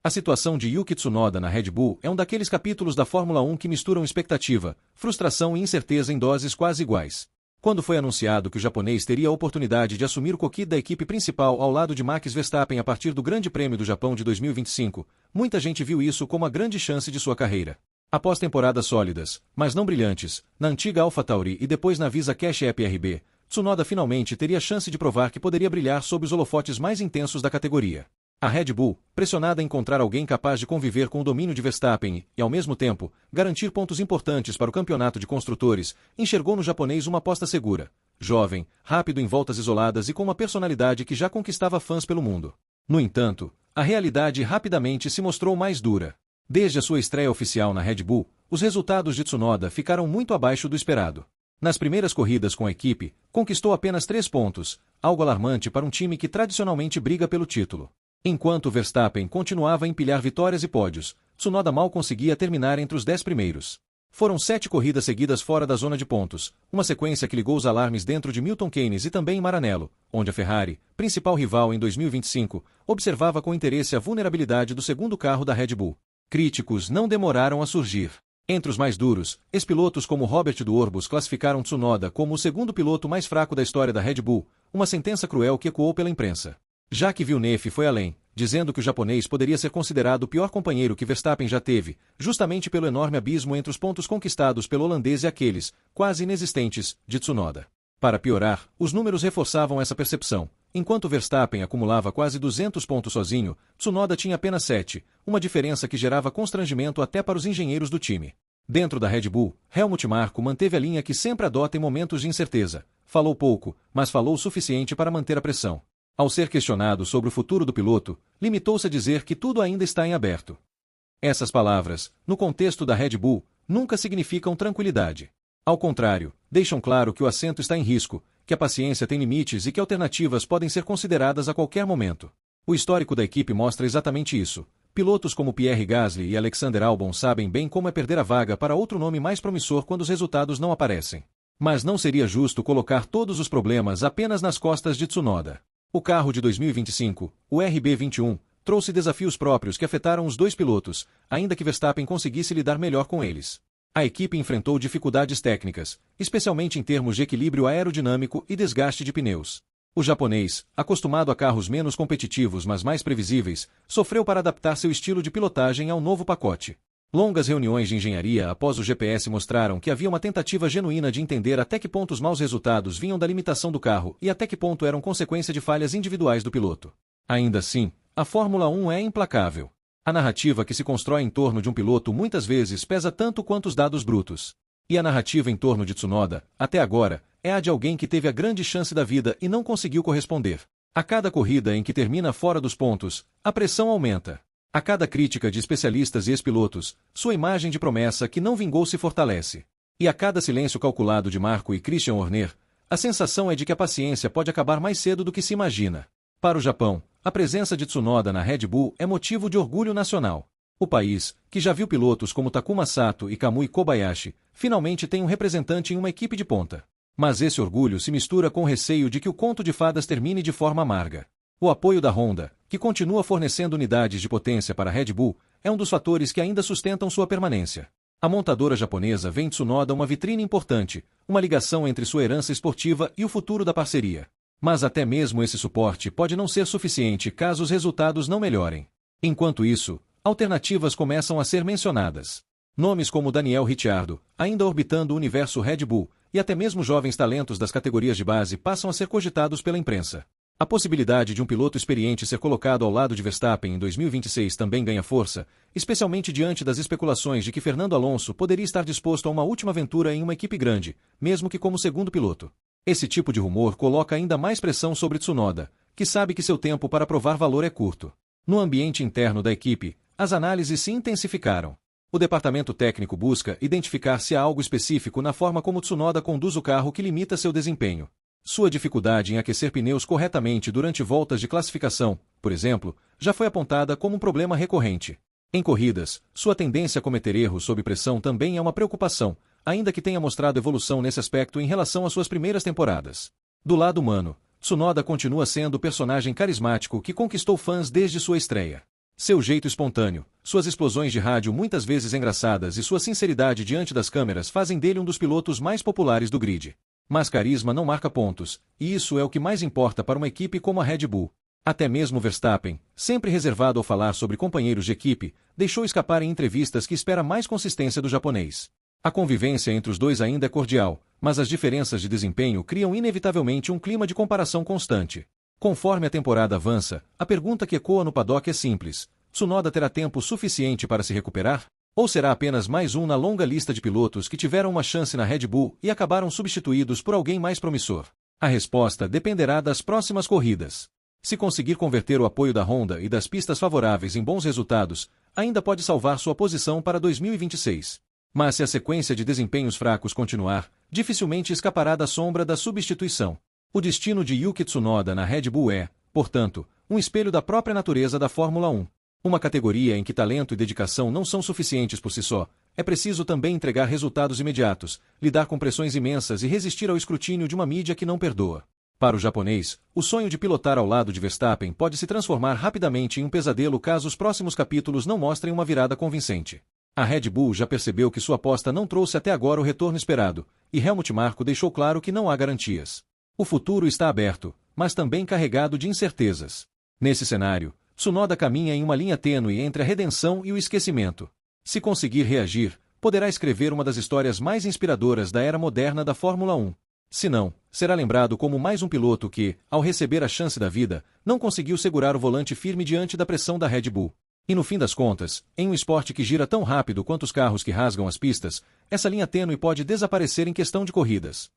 A situação de Yuki Tsunoda na Red Bull é um daqueles capítulos da Fórmula 1 que misturam expectativa, frustração e incerteza em doses quase iguais. Quando foi anunciado que o japonês teria a oportunidade de assumir o cockpit da equipe principal ao lado de Max Verstappen a partir do Grande Prêmio do Japão de 2025, muita gente viu isso como a grande chance de sua carreira. Após temporadas sólidas, mas não brilhantes, na antiga AlphaTauri e depois na Visa Cash App RB, Tsunoda finalmente teria chance de provar que poderia brilhar sob os holofotes mais intensos da categoria. A Red Bull, pressionada a encontrar alguém capaz de conviver com o domínio de Verstappen e, ao mesmo tempo, garantir pontos importantes para o campeonato de construtores, enxergou no japonês uma aposta segura, jovem, rápido em voltas isoladas e com uma personalidade que já conquistava fãs pelo mundo. No entanto, a realidade rapidamente se mostrou mais dura. Desde a sua estreia oficial na Red Bull, os resultados de Tsunoda ficaram muito abaixo do esperado. Nas primeiras corridas com a equipe, conquistou apenas 3 pontos, algo alarmante para um time que tradicionalmente briga pelo título. Enquanto Verstappen continuava a empilhar vitórias e pódios, Tsunoda mal conseguia terminar entre os 10 primeiros. Foram 7 corridas seguidas fora da zona de pontos, uma sequência que ligou os alarmes dentro de Milton Keynes e também em Maranello, onde a Ferrari, principal rival em 2025, observava com interesse a vulnerabilidade do segundo carro da Red Bull. Críticos não demoraram a surgir. Entre os mais duros, ex-pilotos como Robert do Orbus classificaram Tsunoda como o segundo piloto mais fraco da história da Red Bull, uma sentença cruel que ecoou pela imprensa. Jacques Villeneuve foi além, dizendo que o japonês poderia ser considerado o pior companheiro que Verstappen já teve, justamente pelo enorme abismo entre os pontos conquistados pelo holandês e aqueles, quase inexistentes, de Tsunoda. Para piorar, os números reforçavam essa percepção. Enquanto Verstappen acumulava quase 200 pontos sozinho, Tsunoda tinha apenas 7, uma diferença que gerava constrangimento até para os engenheiros do time. Dentro da Red Bull, Helmut Marko manteve a linha que sempre adota em momentos de incerteza. Falou pouco, mas falou o suficiente para manter a pressão. Ao ser questionado sobre o futuro do piloto, limitou-se a dizer que tudo ainda está em aberto. Essas palavras, no contexto da Red Bull, nunca significam tranquilidade. Ao contrário, deixam claro que o assento está em risco, que a paciência tem limites e que alternativas podem ser consideradas a qualquer momento. O histórico da equipe mostra exatamente isso. Pilotos como Pierre Gasly e Alexander Albon sabem bem como é perder a vaga para outro nome mais promissor quando os resultados não aparecem. Mas não seria justo colocar todos os problemas apenas nas costas de Tsunoda. O carro de 2025, o RB21, trouxe desafios próprios que afetaram os dois pilotos, ainda que Verstappen conseguisse lidar melhor com eles. A equipe enfrentou dificuldades técnicas, especialmente em termos de equilíbrio aerodinâmico e desgaste de pneus. O japonês, acostumado a carros menos competitivos mas mais previsíveis, sofreu para adaptar seu estilo de pilotagem ao novo pacote. Longas reuniões de engenharia após o GPS mostraram que havia uma tentativa genuína de entender até que ponto os maus resultados vinham da limitação do carro e até que ponto eram consequência de falhas individuais do piloto. Ainda assim, a Fórmula 1 é implacável. A narrativa que se constrói em torno de um piloto muitas vezes pesa tanto quanto os dados brutos. E a narrativa em torno de Tsunoda, até agora, é a de alguém que teve a grande chance da vida e não conseguiu corresponder. A cada corrida em que termina fora dos pontos, a pressão aumenta. A cada crítica de especialistas e ex-pilotos, sua imagem de promessa que não vingou se fortalece. E a cada silêncio calculado de Marko e Christian Horner, a sensação é de que a paciência pode acabar mais cedo do que se imagina. Para o Japão, a presença de Tsunoda na Red Bull é motivo de orgulho nacional. O país, que já viu pilotos como Takuma Sato e Kamui Kobayashi, finalmente tem um representante em uma equipe de ponta. Mas esse orgulho se mistura com o receio de que o conto de fadas termine de forma amarga. O apoio da Honda, que continua fornecendo unidades de potência para a Red Bull, é um dos fatores que ainda sustentam sua permanência. A montadora japonesa vê em Tsunoda uma vitrine importante, uma ligação entre sua herança esportiva e o futuro da parceria. Mas até mesmo esse suporte pode não ser suficiente caso os resultados não melhorem. Enquanto isso, alternativas começam a ser mencionadas. Nomes como Daniel Ricciardo, ainda orbitando o universo Red Bull, e até mesmo jovens talentos das categorias de base passam a ser cogitados pela imprensa. A possibilidade de um piloto experiente ser colocado ao lado de Verstappen em 2026 também ganha força, especialmente diante das especulações de que Fernando Alonso poderia estar disposto a uma última aventura em uma equipe grande, mesmo que como segundo piloto. Esse tipo de rumor coloca ainda mais pressão sobre Tsunoda, que sabe que seu tempo para provar valor é curto. No ambiente interno da equipe, as análises se intensificaram. O departamento técnico busca identificar se há algo específico na forma como Tsunoda conduz o carro que limita seu desempenho. Sua dificuldade em aquecer pneus corretamente durante voltas de classificação, por exemplo, já foi apontada como um problema recorrente. Em corridas, sua tendência a cometer erros sob pressão também é uma preocupação, ainda que tenha mostrado evolução nesse aspecto em relação às suas primeiras temporadas. Do lado humano, Tsunoda continua sendo o personagem carismático que conquistou fãs desde sua estreia. Seu jeito espontâneo, suas explosões de rádio muitas vezes engraçadas e sua sinceridade diante das câmeras fazem dele um dos pilotos mais populares do grid. Mas carisma não marca pontos, e isso é o que mais importa para uma equipe como a Red Bull. Até mesmo Verstappen, sempre reservado ao falar sobre companheiros de equipe, deixou escapar em entrevistas que espera mais consistência do japonês. A convivência entre os dois ainda é cordial, mas as diferenças de desempenho criam inevitavelmente um clima de comparação constante. Conforme a temporada avança, a pergunta que ecoa no paddock é simples: Tsunoda terá tempo suficiente para se recuperar? Ou será apenas mais um na longa lista de pilotos que tiveram uma chance na Red Bull e acabaram substituídos por alguém mais promissor? A resposta dependerá das próximas corridas. Se conseguir converter o apoio da Honda e das pistas favoráveis em bons resultados, ainda pode salvar sua posição para 2026. Mas se a sequência de desempenhos fracos continuar, dificilmente escapará da sombra da substituição. O destino de Yuki Tsunoda na Red Bull é, portanto, um espelho da própria natureza da Fórmula 1. Uma categoria em que talento e dedicação não são suficientes por si só, é preciso também entregar resultados imediatos, lidar com pressões imensas e resistir ao escrutínio de uma mídia que não perdoa. Para o japonês, o sonho de pilotar ao lado de Verstappen pode se transformar rapidamente em um pesadelo caso os próximos capítulos não mostrem uma virada convincente. A Red Bull já percebeu que sua aposta não trouxe até agora o retorno esperado, e Helmut Marko deixou claro que não há garantias. O futuro está aberto, mas também carregado de incertezas. Nesse cenário, Tsunoda caminha em uma linha tênue entre a redenção e o esquecimento. Se conseguir reagir, poderá escrever uma das histórias mais inspiradoras da era moderna da Fórmula 1. Se não, será lembrado como mais um piloto que, ao receber a chance da vida, não conseguiu segurar o volante firme diante da pressão da Red Bull. E no fim das contas, em um esporte que gira tão rápido quanto os carros que rasgam as pistas, essa linha tênue pode desaparecer em questão de corridas.